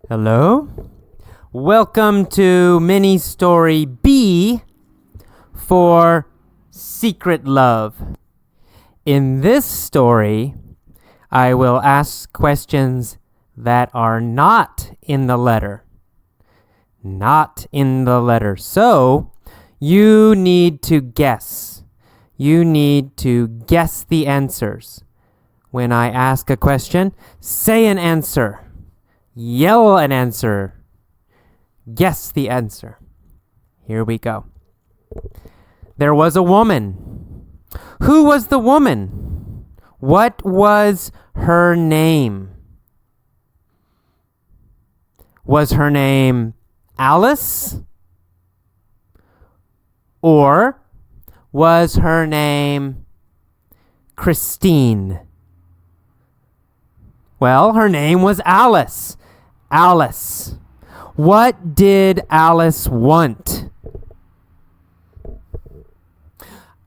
Hello. Welcome to mini story B for Secret Love. In this story, I will ask questions that are not in the letter. Not in the letter. So, you need to guess. You need to guess the answers. When I ask a question, say an answer. Yell an answer. Guess the answer. Here we go. There was a woman. Who was the woman? What was her name? Was her name Alice? Or was her name Christine? Well, her name was Alice. Alice. What did Alice want?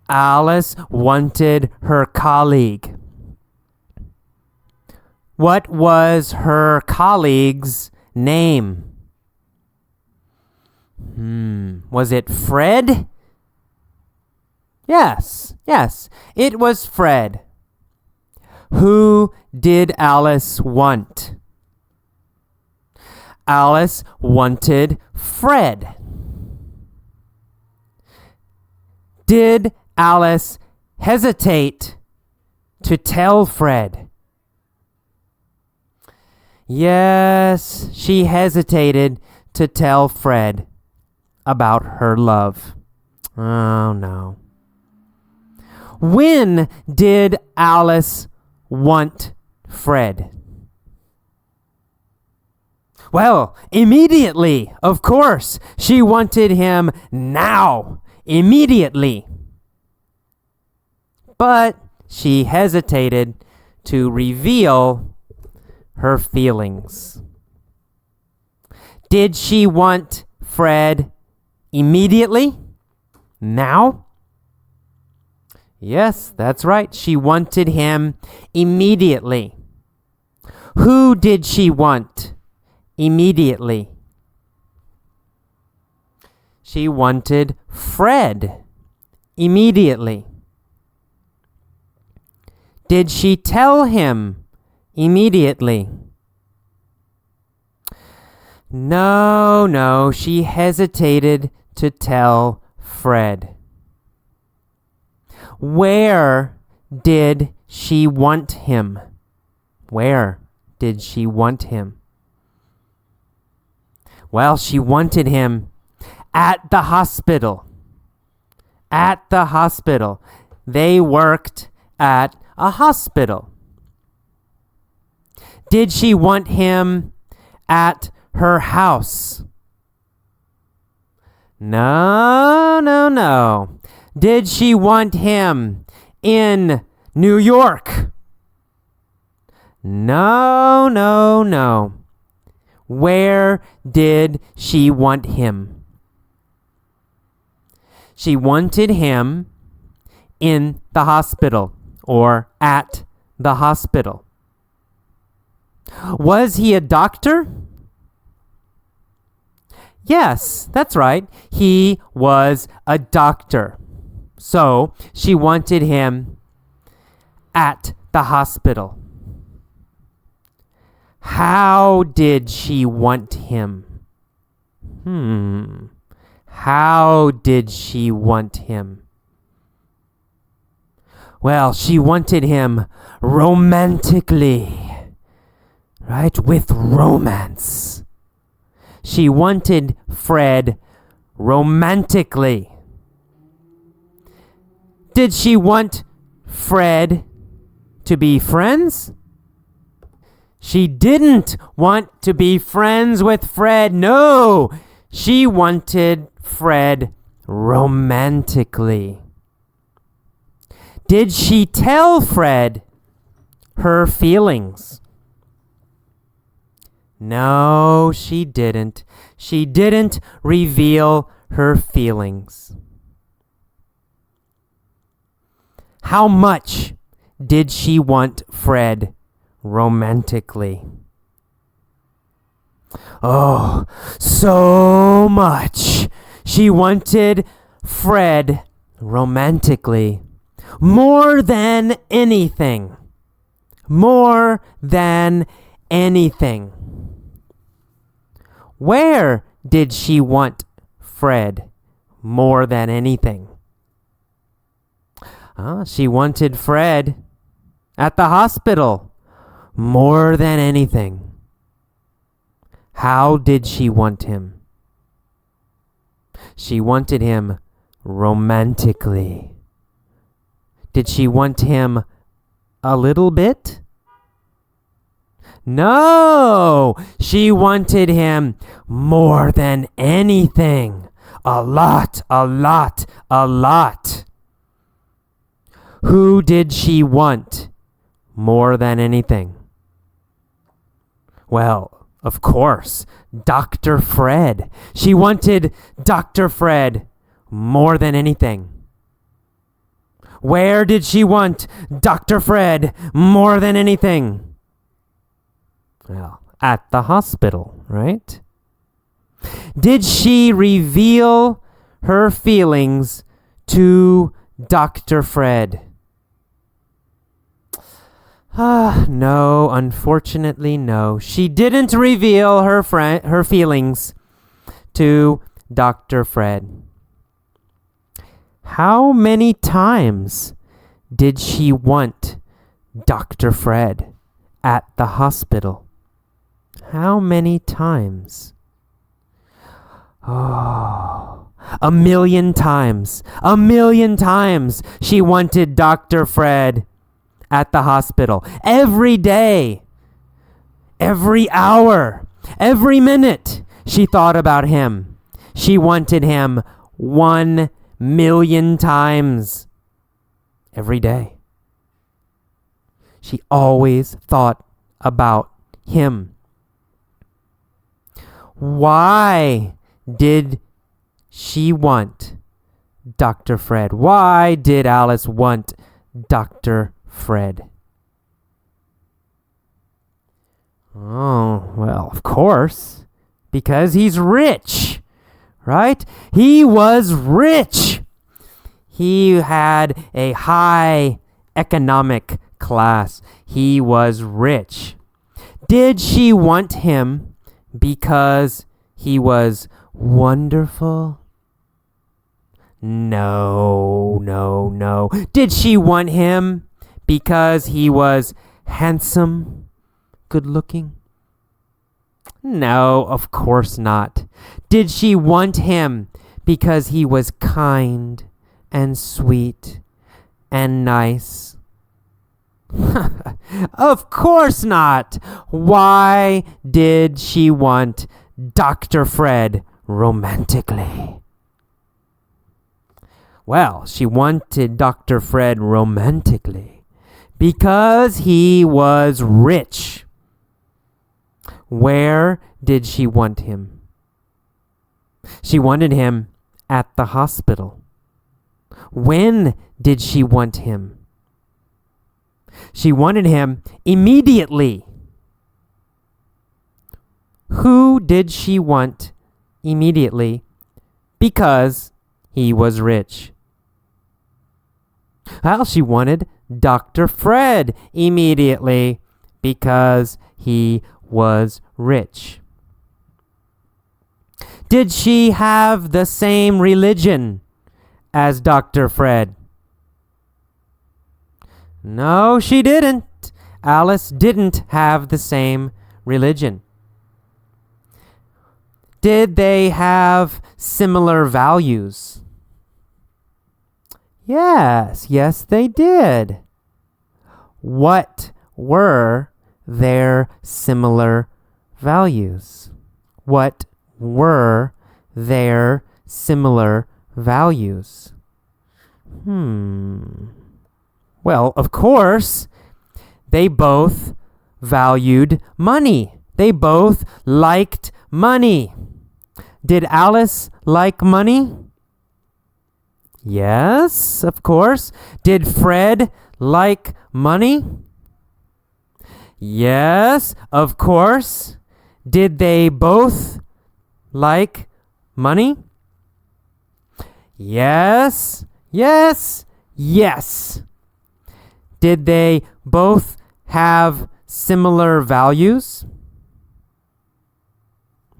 Alice wanted her colleague. What was her colleague's name? Was it Fred? Yes, it was Fred. Who did Alice want? Alice wanted Fred. Did Alice hesitate to tell Fred? Yes, she hesitated to tell Fred about her love. Oh no. When did Alice want Fred? Well, immediately, of course. She wanted him now, immediately. But she hesitated to reveal her feelings. Did she want Fred immediately? Now? Yes, that's right. She wanted him immediately. Who did she want immediately? She wanted Fred immediately. Did she tell him immediately? No, she hesitated to tell Fred. Where did she want him? Where did she want him? Well, she wanted him at the hospital. At the hospital. They worked at a hospital. Did she want him at her house? No. Did she want him in New York? No. Where did she want him? She wanted him in the hospital or at the hospital. Was he a doctor? Yes, that's right. He was a doctor. So she wanted him at the hospital. How did she want him? How did she want him? Well, she wanted him romantically, right? With romance. She wanted Fred romantically. Did she want Fred to be friends? She didn't want to be friends with Fred. No, she wanted Fred romantically. Did she tell Fred her feelings? No, she didn't. She didn't reveal her feelings. How much did she want Fred romantically? Oh, so much. She wanted Fred romantically. More than anything. More than anything. Where did she want Fred more than anything? She wanted Fred at the hospital more than anything. How did she want him? She wanted him romantically. Did she want him a little bit? No, she wanted him more than anything. A lot, a lot, a lot. Who did she want more than anything? Well, of course, Dr. Fred. She wanted Dr. Fred more than anything. Where did she want Dr. Fred more than anything? Well, at the hospital, right? Did she reveal her feelings to Dr. Fred? No, unfortunately, no. She didn't reveal her feelings to Dr. Fred. How many times did she want Dr. Fred at the hospital? How many times? Oh, 1,000,000 times. 1,000,000 times she wanted Dr. Fred at the hospital. Every day, every hour, every minute, she thought about him. She wanted him 1,000,000 times every day. She always thought about him. Why did she want Dr. Fred? Why did Alice want Dr. Fred? Oh, well, of course, because he's rich, right? He was rich. He had a high economic class. He was rich. Did she want him because he was wonderful? No, no, no. Did she want him because he was handsome, good looking? No, of course not. Did she want him because he was kind and sweet and nice? Of course not. Why did she want Dr. Fred romantically? Well, she wanted Dr. Fred romantically because he was rich. Where did she want him? She wanted him at the hospital. When did she want him? She wanted him immediately. Who did she want immediately? Because he was rich. Well, she wanted Dr. Fred immediately because he was rich. Did she have the same religion as Dr. Fred? No, she didn't. Alice didn't have the same religion. Did they have similar values? Yes, they did. What were their similar values? What were their similar values? Well, of course, they both valued money. They both liked money. Did Alice like money? Yes, of course. Did Fred like money? Yes, of course. Did they both like money? Yes, yes, yes. Did they both have similar values?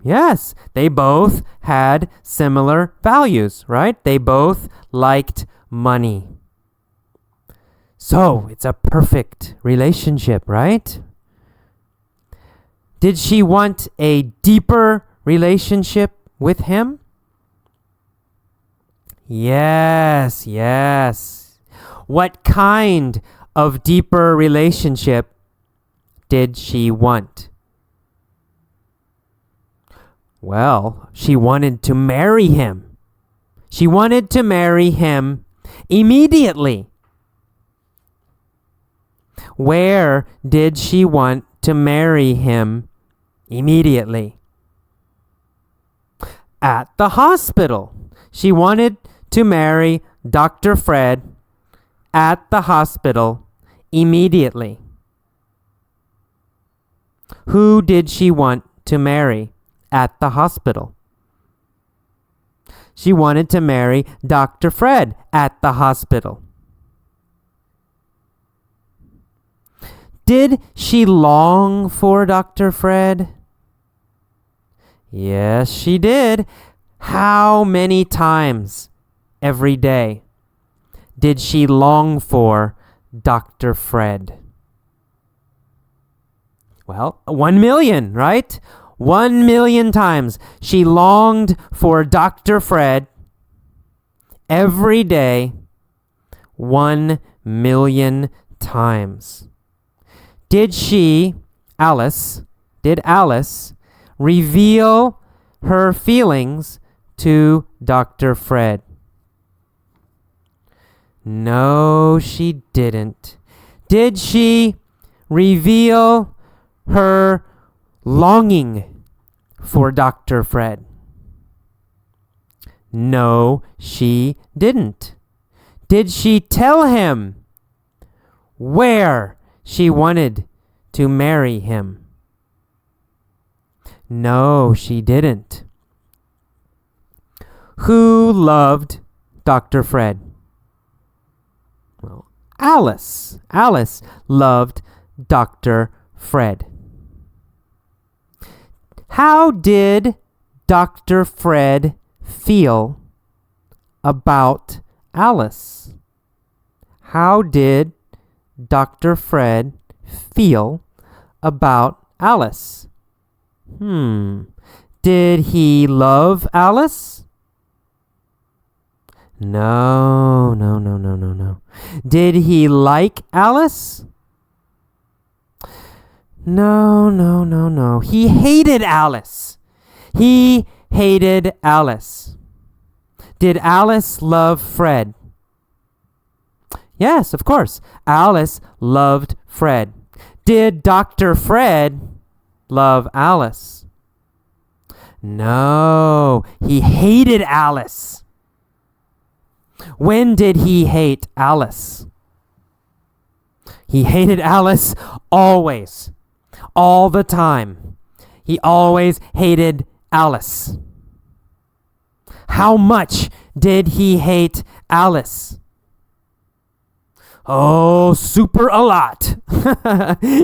Yes, they both had similar values, right? They both liked money. So, it's a perfect relationship, right? Did she want a deeper relationship with him? Yes, yes. What kind of deeper relationship did she want? Well, she wanted to marry him. She wanted to marry him immediately. Where did she want to marry him immediately? At the hospital. She wanted to marry Dr. Fred at the hospital immediately. Who did she want to marry at the hospital? She wanted to marry Dr. Fred at the hospital. Did she long for Dr. Fred? Yes, she did. How many times every day did she long for Dr. Fred? Well, 1 million, right? 1 million times she longed for Dr. Fred every day, 1 million times. Did Alice reveal her feelings to Dr. Fred? No, she didn't. Did she reveal her longing for Dr. Fred? No, she didn't. Did she tell him where she wanted to marry him? No, she didn't. Who loved Dr. Fred? Well, Alice. Alice loved Dr. Fred. How did Dr. Fred feel about Alice? How did Dr. Fred feel about Alice? Did he love Alice? No. Did he like Alice? No. He hated Alice. He hated Alice. Did Alice love Fred? Yes, of course. Alice loved Fred. Did Dr. Fred love Alice? No, he hated Alice. When did he hate Alice? He hated Alice always, all the time. He always hated Alice. How much did he hate Alice? Oh, super a lot.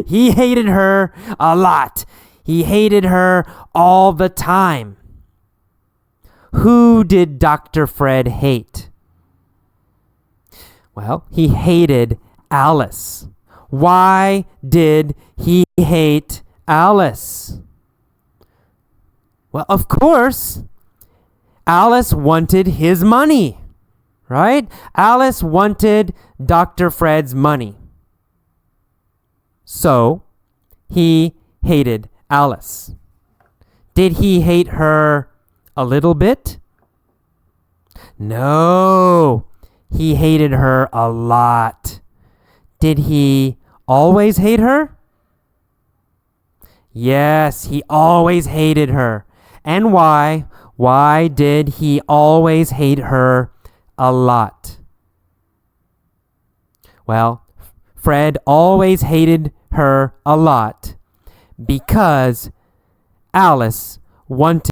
He hated her a lot. He hated her all the time. Who did Dr. Fred hate? Well, he hated Alice. Why did he hate Alice? Well, of course, Alice wanted his money, right? Alice wanted Dr. Fred's money. So, he hated Alice. Did he hate her a little bit? No, he hated her a lot. Did he always hate her? Yes, he always hated her. And why? Why did he always hate her a lot? Well, Fred always hated her a lot because Alice wanted